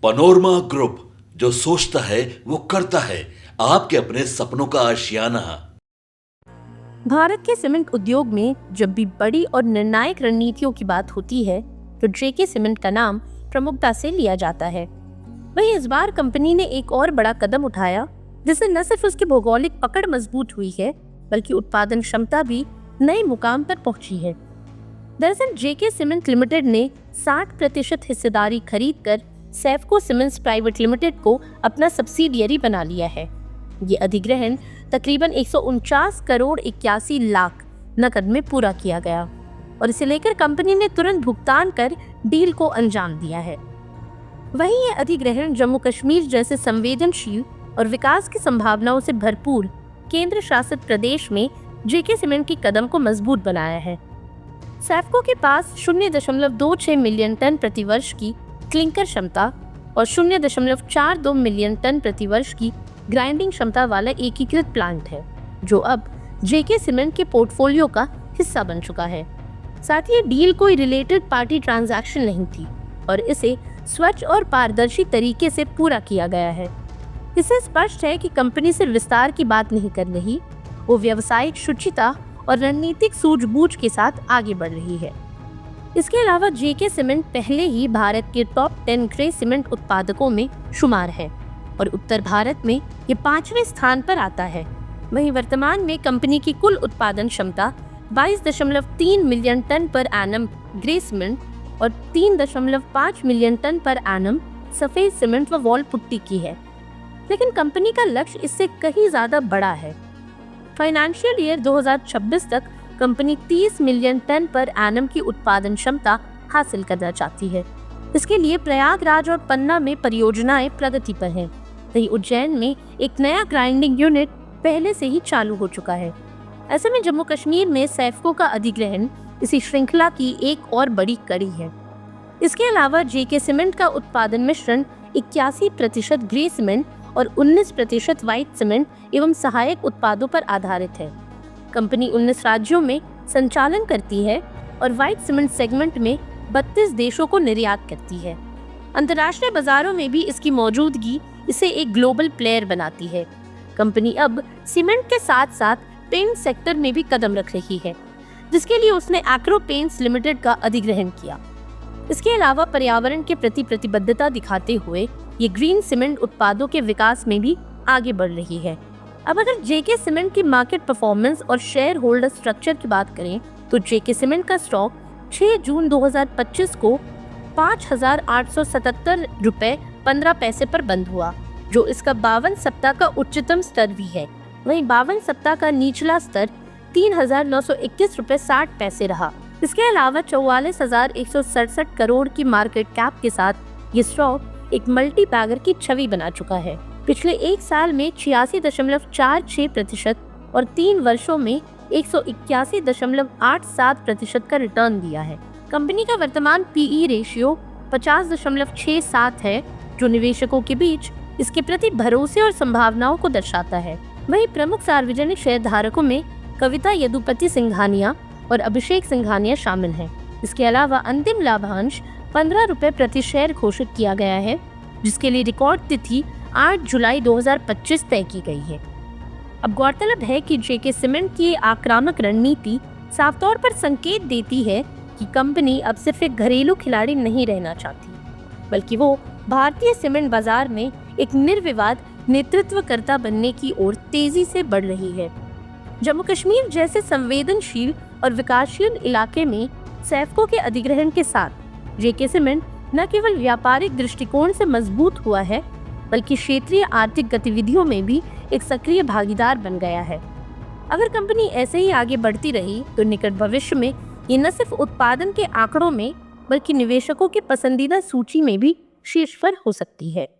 Panorama group, जो सोचता है वो करता है। आपके अपने सपनों का आशियाना। भारत के सीमेंट उद्योग में जब भी बड़ी और निर्णायक रणनीतियों की बात होती है तो जेके सीमेंट का नाम प्रमुखता से लिया जाता है। वहीं इस बार कंपनी ने एक और बड़ा कदम उठाया, जिससे न सिर्फ उसकी भौगोलिक पकड़ मजबूत हुई है बल्कि उत्पादन क्षमता भी नए मुकाम पर पहुंची है। दरअसल जेके सीमेंट लिमिटेड ने 60% हिस्सेदारी खरीदकर सैफको सीमेंट्स प्राइवेट लिमिटेड को अपना सब्सिडियरी बना लिया है। ये अधिग्रहण तकरीबन 149 करोड़ 81 लाख नकद में पूरा किया गया और इसे लेकर कंपनी ने तुरंत भुगतान कर डील को अंजाम दिया है। वहीं ये अधिग्रहण जम्मू कश्मीर जैसे संवेदनशील और विकास की संभावनाओं से भरपूर केंद्र शासित प्रदेश में जेके सीमेंट की कदम को मजबूत बनाया है। सैफको के पास 0.26 मिलियन टन प्रतिवर्ष की क्लिंकर क्षमता और 0.42 मिलियन टन प्रतिवर्ष की ग्राइंडिंग क्षमता वाला एकीकृत प्लांट है, जो अब जेके सीमेंट के पोर्टफोलियो का हिस्सा बन चुका है। साथ ही डील कोई रिलेटेड पार्टी ट्रांजैक्शन नहीं थी और इसे स्वच्छ और पारदर्शी तरीके से पूरा किया गया है। इससे स्पष्ट है कि कंपनी सिर्फ विस्तार की बात नहीं कर रही, वो व्यावसायिक शुचिता और रणनीतिक सूझबूझ के साथ आगे बढ़ रही है। इसके अलावा जेके सीमेंट पहले ही भारत के टॉप 10 ग्रे सीमेंट उत्पादकों में शुमार है और उत्तर भारत में ये 5वें स्थान पर आता है। वहीं वर्तमान में कंपनी की कुल उत्पादन क्षमता 22.3 million tonne per annum grey cement और 3.5 मिलियन टन पर एनम सफेद सीमेंट व वॉल पुट्टी की है। लेकिन कंपनी का लक्ष्य इससे कहीं ज्यादा बड़ा है। फाइनेंशियल ईयर 2026 तक company 30 million tonne per annum की उत्पादन क्षमता हासिल करना चाहती है। इसके लिए प्रयागराज और पन्ना में परियोजनाएं प्रगति पर हैं। वहीं उज्जैन में एक नया ग्राइंडिंग यूनिट पहले से ही चालू हो चुका है। ऐसे में जम्मू कश्मीर में सैफको का अधिग्रहण इसी श्रृंखला की एक और बड़ी कड़ी है। इसके अलावा जेके सीमेंट का उत्पादन मिश्रण 81% ग्रे सीमेंट और 19% व्हाइट सीमेंट एवं सहायक उत्पादों पर आधारित है। कंपनी 19 राज्यों में संचालन करती है और व्हाइट सीमेंट सेगमेंट में 32 देशों को निर्यात करती है। अंतर्राष्ट्रीय बाजारों में भी इसकी मौजूदगी इसे एक ग्लोबल प्लेयर बनाती है। कंपनी अब सीमेंट के साथ साथ पेंट सेक्टर में भी कदम रख रही है, जिसके लिए उसने एग्रो पेंट्स लिमिटेड का अधिग्रहण किया। इसके अलावा पर्यावरण के प्रति प्रतिबद्धता दिखाते हुए ये ग्रीन सीमेंट उत्पादों के विकास में भी आगे बढ़ रही है। अब अगर जेके सीमेंट की मार्केट परफॉर्मेंस और शेयर होल्डर स्ट्रक्चर की बात करें तो जेके सीमेंट का स्टॉक 6 जून 2025 को 5,877 रुपए 15 पैसे पर बंद हुआ, जो इसका 52 सप्ताह का उच्चतम स्तर भी है। वहीं 52 सप्ताह का निचला स्तर 3,921 रुपए 60 पैसे रहा। इसके अलावा 44,167 करोड़ की मार्केट कैप के साथ ये स्टॉक एक मल्टी बैगर की छवि बना चुका है। पिछले एक साल में 86.46% और 3 वर्षों में 181.87% का रिटर्न दिया है। कंपनी का वर्तमान पीई रेशियो 50.67 है, जो निवेशकों के बीच इसके प्रति भरोसे और संभावनाओं को दर्शाता है। वहीं प्रमुख सार्वजनिक शेयरधारकों में कविता यदुपति सिंघानिया और अभिषेक सिंघानिया शामिल हैं। इसके अलावा अंतिम लाभांश 15 रुपए प्रति शेयर घोषित किया गया है, जिसके लिए रिकॉर्ड तिथि 8 जुलाई 2025 तय की गई है। अब गौरतलब है कि जेके सीमेंट की आक्रामक रणनीति साफ तौर पर संकेत देती है कि कंपनी अब सिर्फ एक घरेलू खिलाड़ी नहीं रहना चाहती, बल्कि वो भारतीय सीमेंट बाजार में एक निर्विवाद नेतृत्वकर्ता बनने की ओर तेजी से बढ़ रही है। जम्मू कश्मीर जैसे संवेदनशील और विकासशील इलाके में सैफको के अधिग्रहण के साथ जेके सीमेंट न केवल व्यापारिक दृष्टिकोण से मजबूत हुआ है, बल्कि क्षेत्रीय आर्थिक गतिविधियों में भी एक सक्रिय भागीदार बन गया है। अगर कंपनी ऐसे ही आगे बढ़ती रही तो निकट भविष्य में ये न सिर्फ उत्पादन के आंकड़ों में बल्कि निवेशकों के पसंदीदा सूची में भी शीर्ष पर हो सकती है।